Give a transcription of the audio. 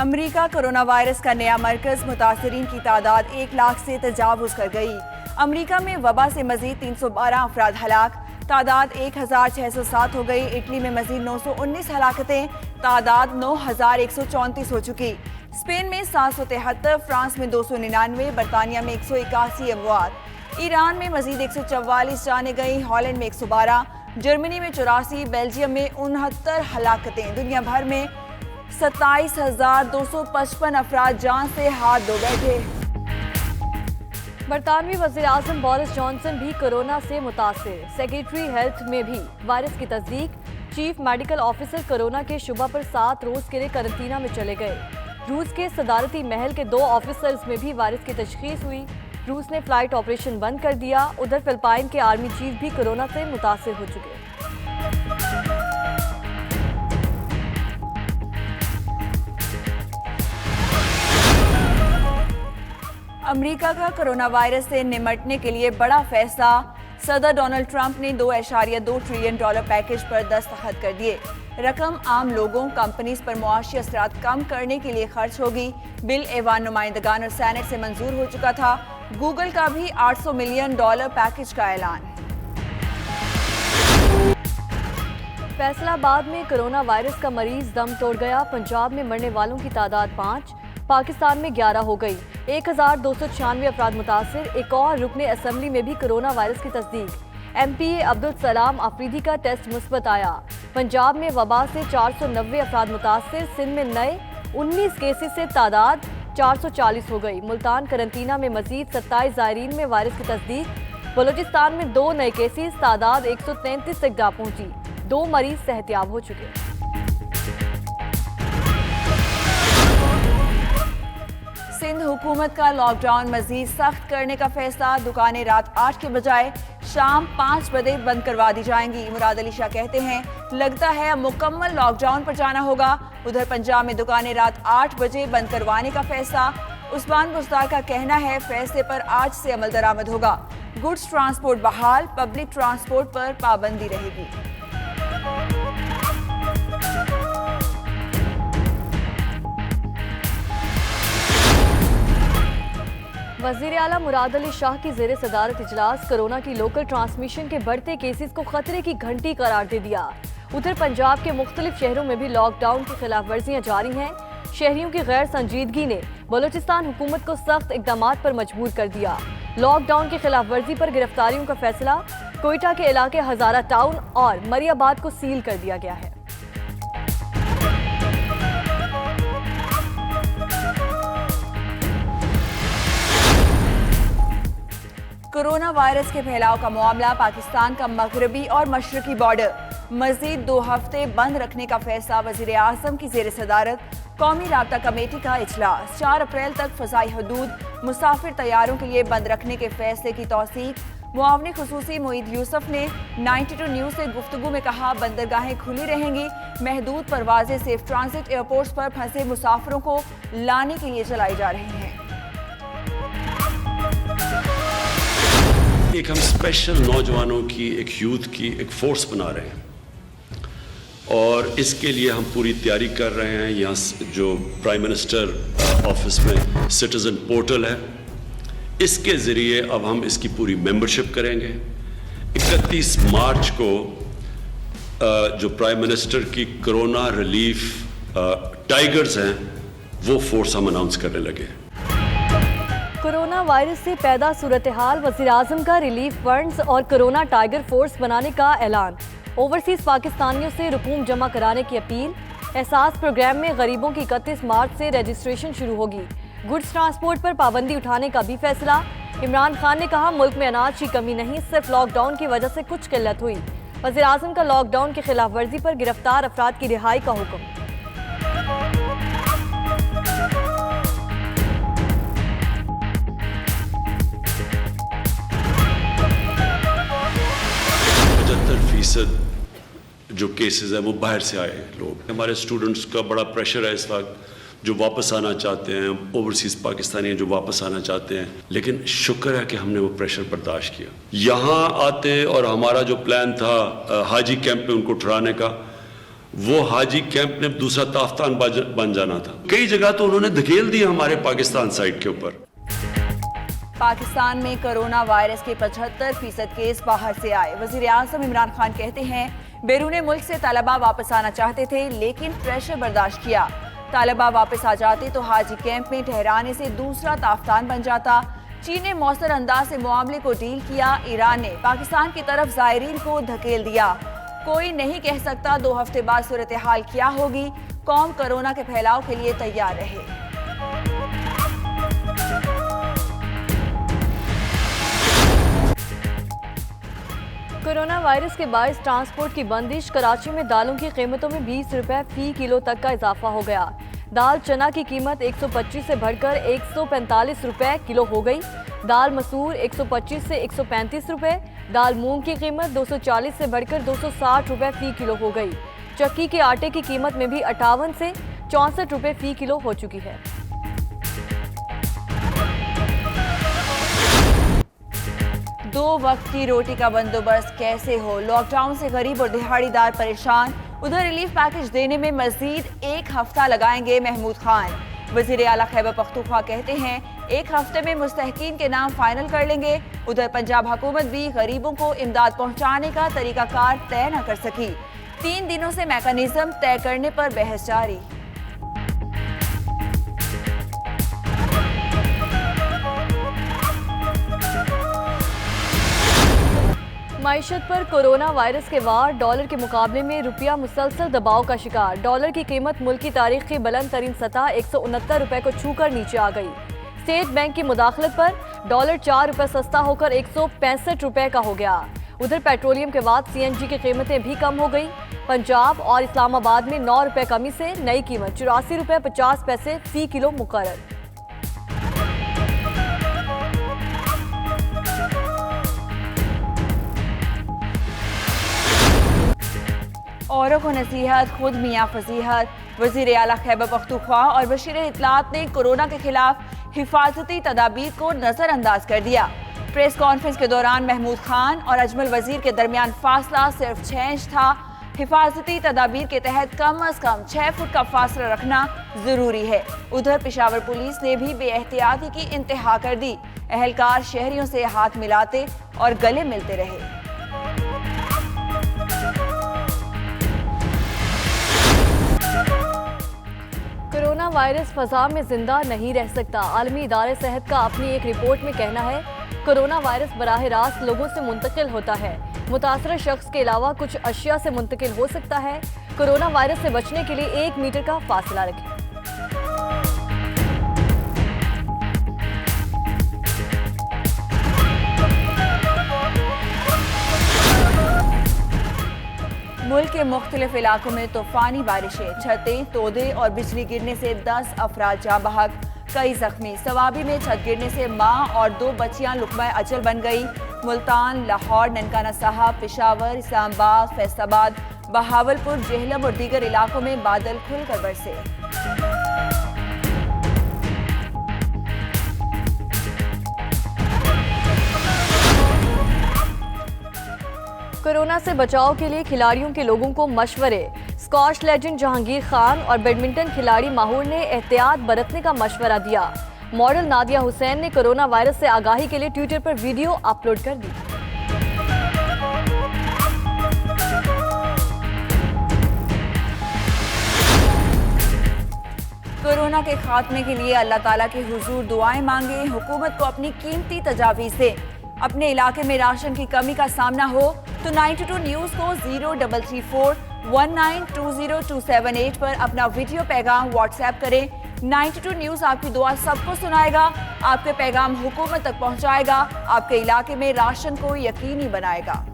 America corona virus का नया मरकज, मुतासरीन की तादाद 1 लाख से तजावुज कर गई। अमेरिका में वबा से मजीद 312 अफराद हलाक, तादाद 1607 हो गई। इटली में मजीद 919 हलाकतें, तादाद 9134 हो चुकी। स्पेन में 773, फ्रांस में 299, बरतानिया में 181 अमवात। ईरान में मजीद 144 जाने गई, हॉलैंड में 112, जर्मनी में 84, बेल्जियम में 69 हलाकतें। दुनिया भर में 27,255 अफराद जान से हाथ धो बैठे। बरतानवी वज़ीर-ए-आज़म बोरिस जॉनसन भी कोरोना से मुतासिर, सेक्रेटरी हेल्थ में भी वायरस की तस्दीक। चीफ मेडिकल ऑफिसर कोरोना के शुबा पर 7 रोज के लिए करंतना में चले गए। रूस के सदारती महल के 2 ऑफिसर्स में भी वायरस की तशखीस हुई। रूस ने फ्लाइट ऑपरेशन बंद कर दिया। उधर फिलिपाइन के आर्मी चीफ भी कोरोना से मुतासिर हो चुके। अमेरिका का कोरोना वायरस से निपटने के लिए बड़ा फैसला। सदर डोनाल्ड ट्रंप ने $2.2 ट्रिलियन पैकेज पर दस्तखत कर दिए। रकम आम लोगों, कंपनीज पर मुआशी असरात कम करने के लिए खर्च होगी। बिल ऐवान नुमाइंदगान और सेनेट से मंजूर हो चुका था। गूगल का भी $800 मिलियन पैकेज का ऐलान। फैसलाबाद में कोरोना वायरस का मरीज दम तोड़ गया। पंजाब में मरने वालों की तादाद 5, पाकिस्तान में 11 हो गई। 1296 अफराद मुतासिर। एक और रुकने असम्बली में भी कोरोना वायरस की तस्दीक। MPA अब्दुल सलाम आफरीदी का टेस्ट मुस्बत आया। पंजाब में वबा से 490 अफराद मुतासिर। सिंध में नए 19 केसेस से तादाद 440 हो गई। मुल्तान करंतना में मजीद 27 ज़ायरीन में वायरस की तस्दीक। बलूचिस्तान में 2 नए केसेस, तादाद 133 तक जा पहुंची। 2 मरीज सेहतियाब हो चुके। सिंध हुकूमत का लॉकडाउन मजीद सख्त करने का फैसला। दुकानें रात 8 के बजाय शाम 5 बजे बंद करवा दी जाएंगी। मुराद अली शाह कहते हैं, लगता है अब मुकम्मल लॉकडाउन पर जाना होगा। उधर पंजाब में दुकानें रात 8 बजे बंद करवाने का फैसला। उस्मान बुज़दार का कहना है, फैसले पर आज से अमल दरामद होगा। गुड्स ट्रांसपोर्ट बहाल, पब्लिक ट्रांसपोर्ट पर पाबंदी रहेगी। वज़ीर आला मुराद अली शाह की ज़ेरे सदारत इजलास। कोरोना की लोकल ट्रांसमिशन के बढ़ते केसेस को खतरे की घंटी करार दे दिया। उधर पंजाब के मुख्तलिफ शहरों में भी लॉकडाउन की खिलाफ वर्जियाँ जारी हैं। शहरियों की गैर संजीदगी ने बलूचिस्तान हुकूमत को सख्त इकदामात पर मजबूर कर दिया। लॉकडाउन की खिलाफ वर्जी पर गिरफ्तारियों का फैसला। कोयटा के इलाके हजारा टाउन और मरियाबाद को सील कर दिया गया है। कोरोना वायरस के फैलाव का मामला। पाकिस्तान का मगरबी और मशरकी बॉर्डर मजीद 2 हफ्ते बंद रखने का फैसला। वज़ीर आज़म की ज़ेर सदारत कौमी राब्ता कमेटी का इजलास। 4 अप्रैल तक फ़ज़ाई हदूद मुसाफिर तैयारों के लिए बंद रखने के फैसले की तौसीक। मुआवने खुसूसी मोईद यूसुफ ने 92 न्यूज़ से गुफ्तगू में कहा, बंदरगाहें खुली रहेंगी। महदूद परवाजें सेफ ट्रांजिट एयरपोर्ट्स पर फंसे मुसाफिरों को लाने के लिए चलाई जा रही हैं। एक हम स्पेशल नौजवानों की, एक यूथ की एक फोर्स बना रहे हैं और इसके लिए हम पूरी तैयारी कर रहे हैं। यहाँ जो प्राइम मिनिस्टर ऑफिस में सिटीज़न पोर्टल है, इसके ज़रिए अब हम इसकी पूरी मेंबरशिप करेंगे। 31 मार्च को जो प्राइम मिनिस्टर की कोरोना रिलीफ टाइगर्स हैं, वो फोर्स हम अनाउंस करने लगे। कोरोना वायरस से पैदा सूरत हाल, वज़ीर-ए-आज़म का रिलीफ फंड्स और कोरोना टाइगर फोर्स बनाने का ऐलान। ओवरसीज पाकिस्तानियों से रकूम जमा कराने की अपील। एहसास प्रोग्राम में गरीबों की 31 मार्च से रजिस्ट्रेशन शुरू होगी। गुड्स ट्रांसपोर्ट पर पाबंदी उठाने का भी फैसला। इमरान खान ने कहा, मुल्क में अनाज की कमी नहीं, सिर्फ लॉकडाउन की वजह से कुछ किल्लत हुई। वज़ीर-ए-आज़म का लॉकडाउन की खिलाफ वर्जी पर गिरफ्तार अफराद की रिहाई का हुक्म। जो केसेस हैं वो बाहर से आए लोग। हमारे स्टूडेंट्स का बड़ा प्रेशर है इस वक्त, जो वापस आना चाहते हैं, ओवरसीज़ पाकिस्तानी जो वापस आना चाहते हैं, लेकिन शुक्र है कि हमने वो प्रेशर बर्दाश्त किया। यहाँ आते और हमारा जो प्लान था हाजी कैंप में उनको ठहराने का, वो हाजी कैंप ने दूसरा ताफ्तान बन जाना था। कई जगह तो उन्होंने धकेल दिया हमारे पाकिस्तान साइड के ऊपर। पाकिस्तान में कोरोना वायरस के 75% केस बाहर से आए। वजीर आज़म इमरान खान कहते हैं बैरूने मुल्क से तलबा वापस आना चाहते थे लेकिन प्रेशर बर्दाश्त किया। तलबा वापस आ जाते तो हाजी कैंप में ठहराने से दूसरा ताफ्तान बन जाता। चीन ने मौसर अंदाज से मामले को डील किया। ईरान ने पाकिस्तान की तरफ ज़ायरीन को धकेल दिया। कोई नहीं कह सकता 2 हफ्ते बाद सूरत हाल क्या होगी। कौम कोरोना के फैलाव के लिए तैयार रहे। कोरोना वायरस के बायस ट्रांसपोर्ट की बंदिश। कराची में दालों की कीमतों में 20 रुपए फी किलो तक का इजाफा हो गया। दाल चना की कीमत 125 से बढ़कर 145 रुपए किलो हो गई। दाल मसूर 125 से 135 रुपए। दाल मूंग की कीमत 240 से बढ़कर 260 रुपए फी किलो हो गई। चक्की के आटे की कीमत में भी 58 से 64 रुपए फी किलो हो चुकी है। दो वक्त की रोटी का बंदोबस्त कैसे हो? लॉकडाउन से गरीब और दिहाड़ीदार परेशान। उधर रिलीफ पैकेज देने में मजीद 1 हफ्ता लगाएंगे महमूद खान। वजीर आला खैबर पख्तूनख्वा कहते हैं 1 हफ्ते में मुस्तहकीन के नाम फाइनल कर लेंगे। उधर पंजाब हुकूमत भी गरीबों को इमदाद पहुंचाने का तरीकाकार तय न कर सकी। 3 दिनों से मैकेनिज्म तय करने पर बहस जारी। मईशत पर कोरोना वायरस के वार। डॉलर के मुकाबले में रुपया मुसलसल दबाव का शिकार। डॉलर की कीमत मुल्क की तारीख की बुलंद तरीन सतह 169 रुपए को छूकर नीचे आ गई। स्टेट बैंक की मुदाखलत पर डॉलर 4 रुपए सस्ता होकर 165 रुपए का हो गया। उधर पेट्रोलियम के बाद CNG की कीमतें भी कम हो गई। पंजाब और इस्लामाबाद में 9 रुपए कमी से नई कीमत 84 रुपए 50 पैसे फी किलो मुकर्रर। औरों को नसीहत, खुद मियाँ फजीहत। वजीर आला खैबर पख्तूनख्वा और बशीर इत्तलात ने कोरोना के खिलाफ हिफाजती तदाबीर को नजरअंदाज कर दिया। प्रेस कॉन्फ्रेंस के दौरान महमूद खान और अजमल वजीर के दरमियान फासला सिर्फ 6 इंच था। हिफाजती तदाबीर के तहत कम अज कम 6 फुट का फासला रखना जरूरी है। उधर पेशावर पुलिस ने भी बेएहतियाती की इंतहा कर दी। अहलकार शहरियों से हाथ मिलाते और गले मिलते रहे। कोरोना वायरस फजा में जिंदा नहीं रह सकता। आलमी इदारे सेहत का अपनी एक रिपोर्ट में कहना है कोरोना वायरस बराह रास्त लोगों से मुंतकिल होता है। मुतासरा शख्स के अलावा कुछ अशिया से मुंतकिल हो सकता है। कोरोना वायरस से बचने के लिए 1 मीटर का फासला रखें। मुल्क के मुख्तलिफ इलाकों में तूफानी बारिशें, छतें, तोदे और बिजली गिरने से 10 अफराद जाँ बहक, कई जख्मी। सवाबी में छत गिरने से मां और 2 बच्चियां लुक़मा अजल बन गई। मुल्तान, लाहौर, ननकाना साहब, पेशावर, इस्लामाबाद, फैसलाबाद, बहावलपुर, जेहलम और दीगर इलाकों में बादल खुलकर बरसे। कोरोना से बचाव के लिए खिलाड़ियों के लोगों को मशवरे। स्क्वॉश लेजेंड जहांगीर खान और बैडमिंटन खिलाड़ी माहूर ने एहतियात बरतने का मशवरा दिया। मॉडल नादिया हुसैन ने कोरोना वायरस से आगाही के लिए ट्विटर पर वीडियो अपलोड कर दी। कोरोना के खात्मे के लिए अल्लाह ताला के हुजूर दुआएं मांगे। हुकूमत को अपनी कीमती तजावीज़ से अपने इलाके में राशन की कमी का सामना हो तो 92 न्यूज़ को 0334192028 पर अपना वीडियो पैगाम व्हाट्सएप करें। 92 न्यूज़ आपकी दुआ सबको सुनाएगा, आपके पैगाम हुकूमत तक पहुंचाएगा, आपके इलाके में राशन को यकीनी बनाएगा।